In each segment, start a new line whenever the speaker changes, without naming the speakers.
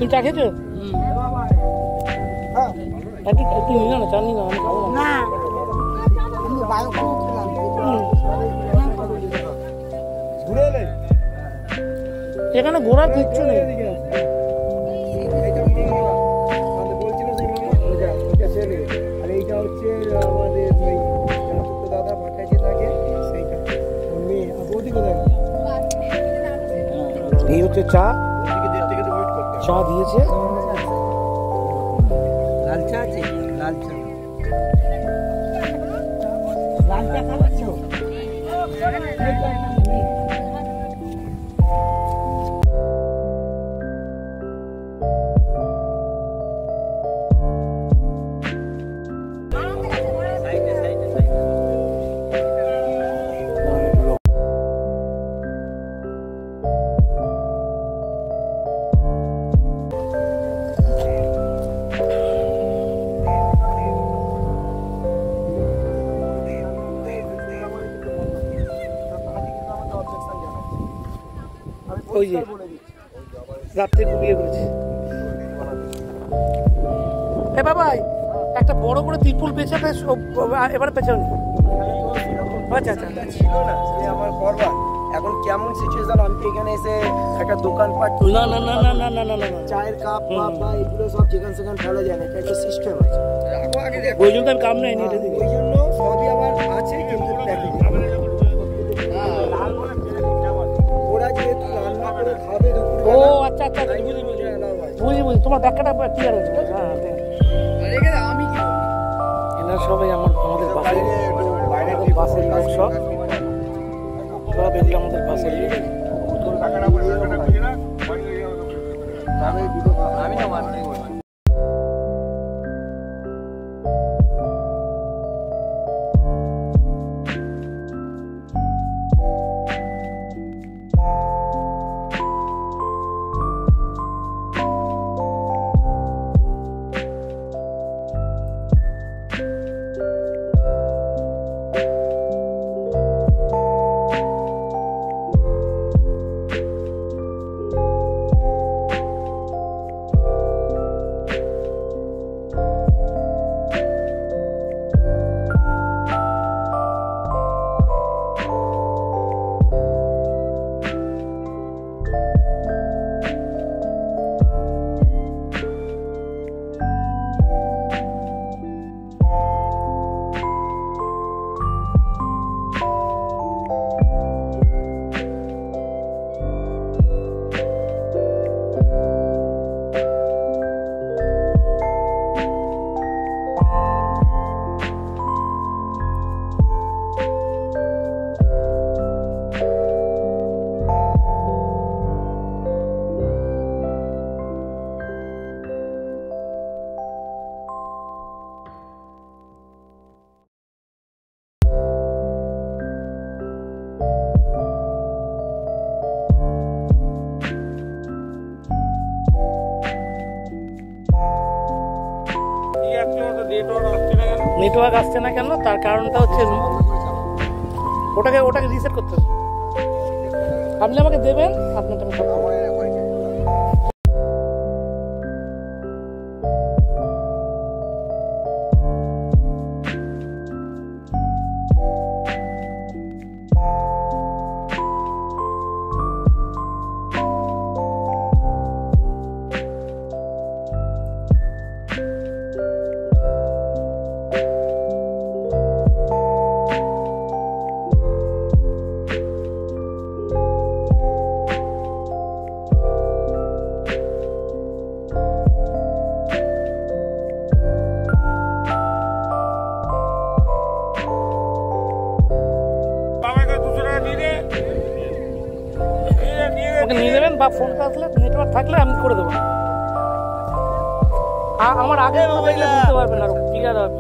তুমি চা খেয়েছো? একটু নিয়ে না, চা নিয়ে না, আমি খাবো না। এখানে ঘোরার কিচ্ছু নেই। এই হচ্ছে চা, চা দিয়েছে,
লাল চা আছে, লাল চা, লাল চা খাচ্ছ?
ওই যে রাত্রে ঘুমিয়ে পড়েছে। এ বাবা, একটা বড় করে ত্রিপুল পেছাতে এবারে পেছানো। আচ্ছা আচ্ছা,
ছিল না যে আমার করবার। এখন কেমন সিচুয়েশন, আমি এখানে এসে একটা দোকানপাট,
না না না না না না না না,
চায়ের কাপ বা এগুলো সব যেখানে সেখানে ফেলা যায় না, এটা একটা সিস্টেম আছে।
ওই জন্য কাম নাই নি,
ওই জন্য সবই আমার আছে, কিন্তু ওরা যেহেতু রান্না করে খাবে দুপুরে।
ও আচ্ছা আচ্ছা, বুঝি বুঝি বুঝি বুঝি, তোমার ব্যাখ্যাটা ক্লিয়ার হয়েছে। হ্যাঁ,
আমি কি
এনারা সবাই আমাদের পাশের লোক, সব এগুলো আমাদের পাশের লোক।
আমি না মানি।
নেটওয়ার্ক আসছে না কেন, তার কারণটা হচ্ছে ওটাকে রিসেট করতে হবে। আপনি আমাকে দেবেন, আপনারটা আমি সব নিয়ে নেবেন, বা ফোনটা আসলে নেটওয়ার্ক থাকলে আমি করে দেবো। আমার আগে বুঝতে পারবেন আর ক্লিয়ার হবে।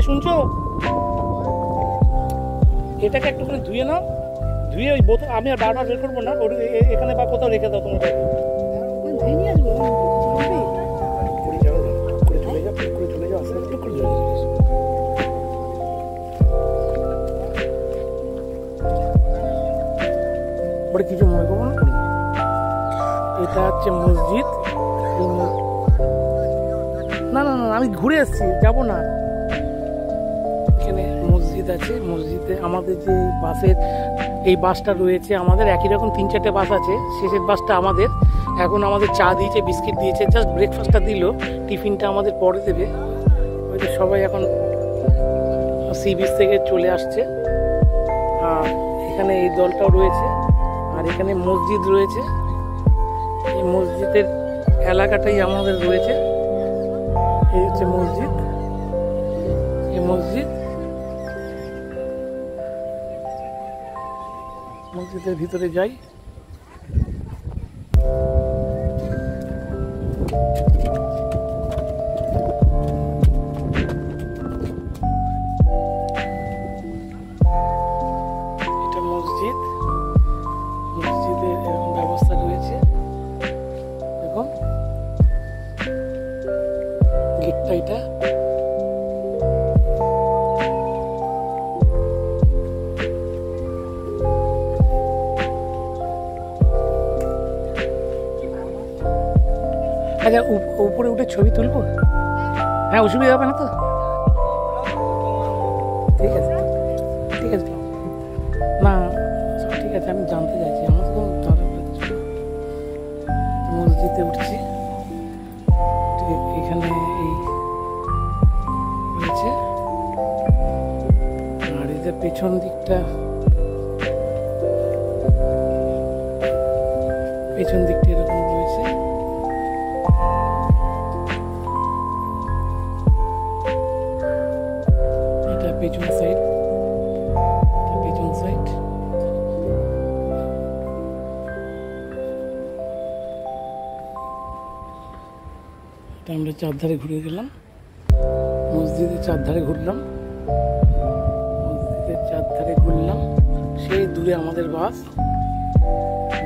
শুনছো? এটাকে একটুখানি ধুয়ে নাও, ধুয়ে ওই বোতল আমি আর বারবার বের করবো না, এখানে বা কোথাও রেখে দাও তোমরা।
ধুয়ে নিয়ে আসবো।
করে যাও, করে চলে যাও, করে চলে যাও, আস্তে আস্তে করে চলে যাও। পরে কিছু মনে করবো না। এটা হচ্ছে মসজিদ। না না না, আমি ঘুরে এসেছি, যাবো না। এখানে মসজিদ আছে, মসজিদে আমাদের যে বাসের এই বাসটা রয়েছে, আমাদের একই রকম 3-4টে বাস আছে, শেষের বাসটা আমাদের। এখন আমাদের চা দিয়েছে, বিস্কিট দিয়েছে, জাস্ট ব্রেকফাস্টটা দিল, টিফিনটা আমাদের পরে দেবে। হয়তো সবাই এখন সি বিচ থেকে চলে আসছে। আর এখানে এই দলটাও রয়েছে, আর এখানে মসজিদ রয়েছে। এই মসজিদের এলাকাটাই আমাদের রয়েছে। এই হচ্ছে মসজিদ, এই মসজিদ। মসজিদের ভিতরে যাই। এটা মসজিদ, মসজিদের এরকম ব্যবস্থা রয়েছে। দেখুন গেটটা, এটা আচ্ছা, উপরে উঠে ছবি তুলবো? হ্যাঁ, অসুবিধা হবে না তো? ঠিক আছে, ঠিক আছে। না ঠিক আছে, আমি জানতে চাইছি, আমার তো মসজিদে উঠছি। এখানে এই রয়েছে, আর এই যে পেছন দিকটা, পেছন দিকটা এরকম রয়েছে। এটা পেছন সাইড, পেছন সাইড। এটা আমরা চারধারে ঘুরে গেলাম, মসজিদের চারধারে ঘুরলাম, মসজিদের চারধারে ঘুরলাম। সেই দূরে আমাদের বাস,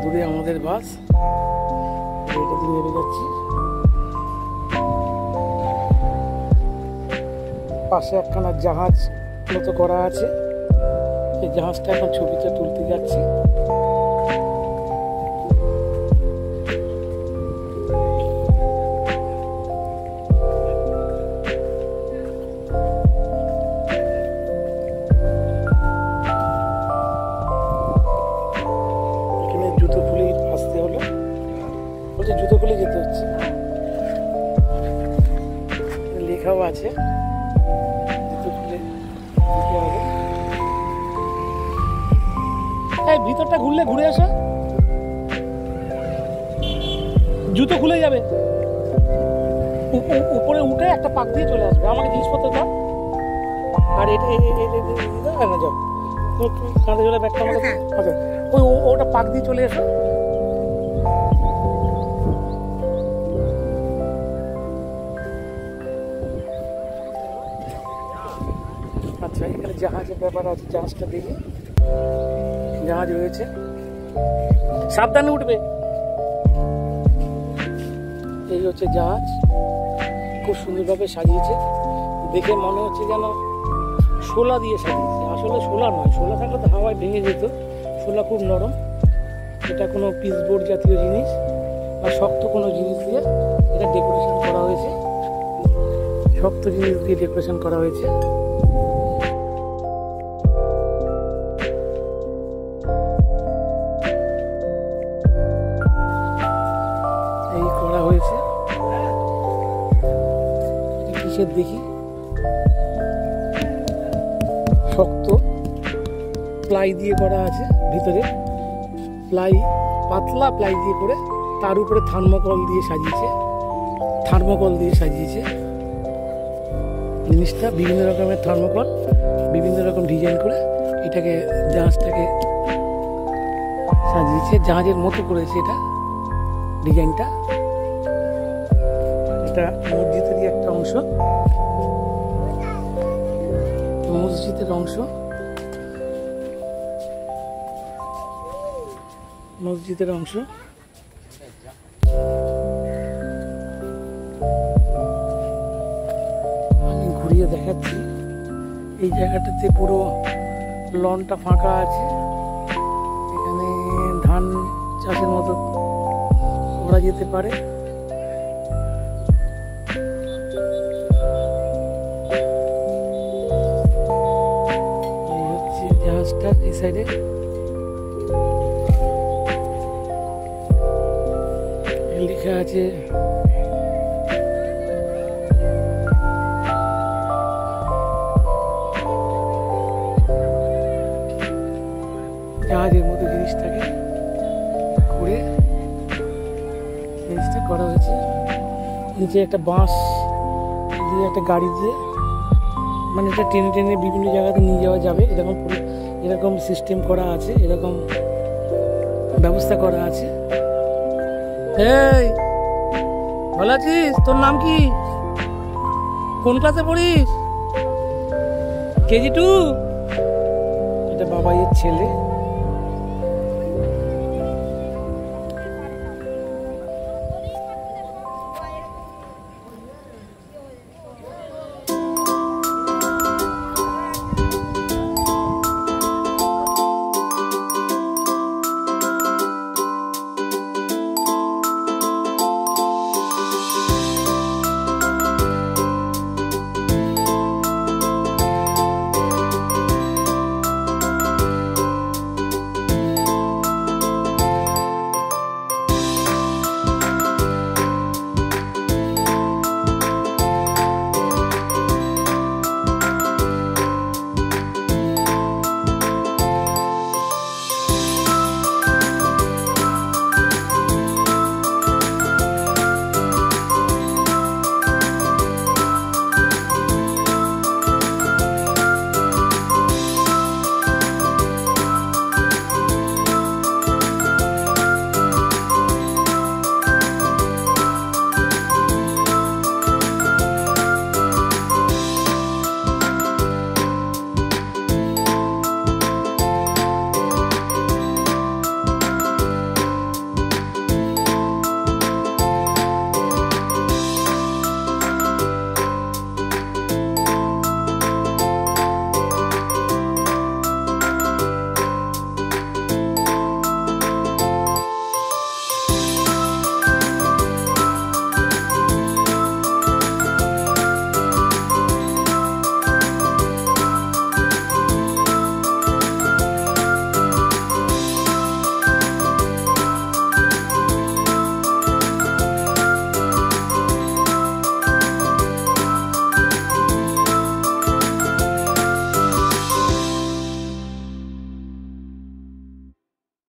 দূরে আমাদের বাস, এটা দিয়ে নেমে যাচ্ছি। পাশে একখানা জাহাজ মতো করা আছে, এই জাহাজটা এখন ছবিটা তুলতে যাচ্ছি। এখানে জুতো খুলে আসতে হলো, বলছে জুতো খুলে যেতে হচ্ছে, লেখাও আছে জুতো খুলে যেতে হবে। এই ভিতরটা ঘুরলে ঘুরে আসা, জুতো খুলে যাবে, উপরে উঠে একটা পাক দিয়ে চলে আসবে। আমাকে জিনিসপত্র দাও, আর এটা না যাও, কাঁধে চলে ব্যাগটা আমাকে, আচ্ছা ওই ওটা পাক দিয়ে চলে এসো। আচ্ছা, এখানে জাহাজের ব্যাপার আছে, জাহাজটা দেখি, জাহাজ রয়েছে, সাবধানে উঠবে। এই হচ্ছে জাহাজ, খুব সুন্দরভাবে সাজিয়েছে, দেখে মনে হচ্ছে যেন শোলা দিয়ে সাজিয়েছে। আসলে শোলা নয়, শোলা থাকলে তো হাওয়ায় ভেঙে যেত, শোলা খুব নরম। এটা কোনো পিসবোর্ড জাতীয় জিনিস বা শক্ত কোনো জিনিস দিয়ে এটা ডেকোরেশন করা হয়েছে, শক্ত জিনিস দিয়ে ডেকোরেশন করা হয়েছে। এই করা হয়েছে, কিসের দেখি, শক্ত প্লাই দিয়ে করা আছে, ভিতরে প্লাই, পাতলা প্লাই দিয়ে করে, তার উপরে থার্মোকল দিয়ে সাজিয়েছে, থার্মোকল দিয়ে সাজিয়েছে জিনিসটা, বিভিন্ন রকমের থার্মোকল, বিভিন্ন রকম ডিজাইন করে এটাকে, জাহাজটাকে সাজিয়েছে, জাহাজের মতো করেছে এটা ডিজাইনটা। এটা মসজিদেরই একটা অংশ। মসজিদের অংশ, মসজিদের অংশ। আমি ঘুরিয়ে দেখাচ্ছি। এই জায়গাটাতে পুরো লনটা ফাঁকা আছে, এখানে ধান চাষের মতো করা যেতে পারে। এই হচ্ছে জাহাজটা এই সাইডে। লেখা আছে জাহাজের মতো জিনিসটাকে করে জিনিসটা করা হয়েছে। নিচে একটা বাঁশ দিয়ে একটা গাড়ি দিয়ে, মানে এটা টেনে টেনে বিভিন্ন জায়গাতে নিয়ে যাওয়া যাবে, এরকম এরকম সিস্টেম করা আছে, এরকম ব্যবস্থা করা আছে। এই ভালো আছিস? তোর নাম কি? কোন ক্লাসে পড়িস? কেজি 2? এটা বাবাইয়ের ছেলে।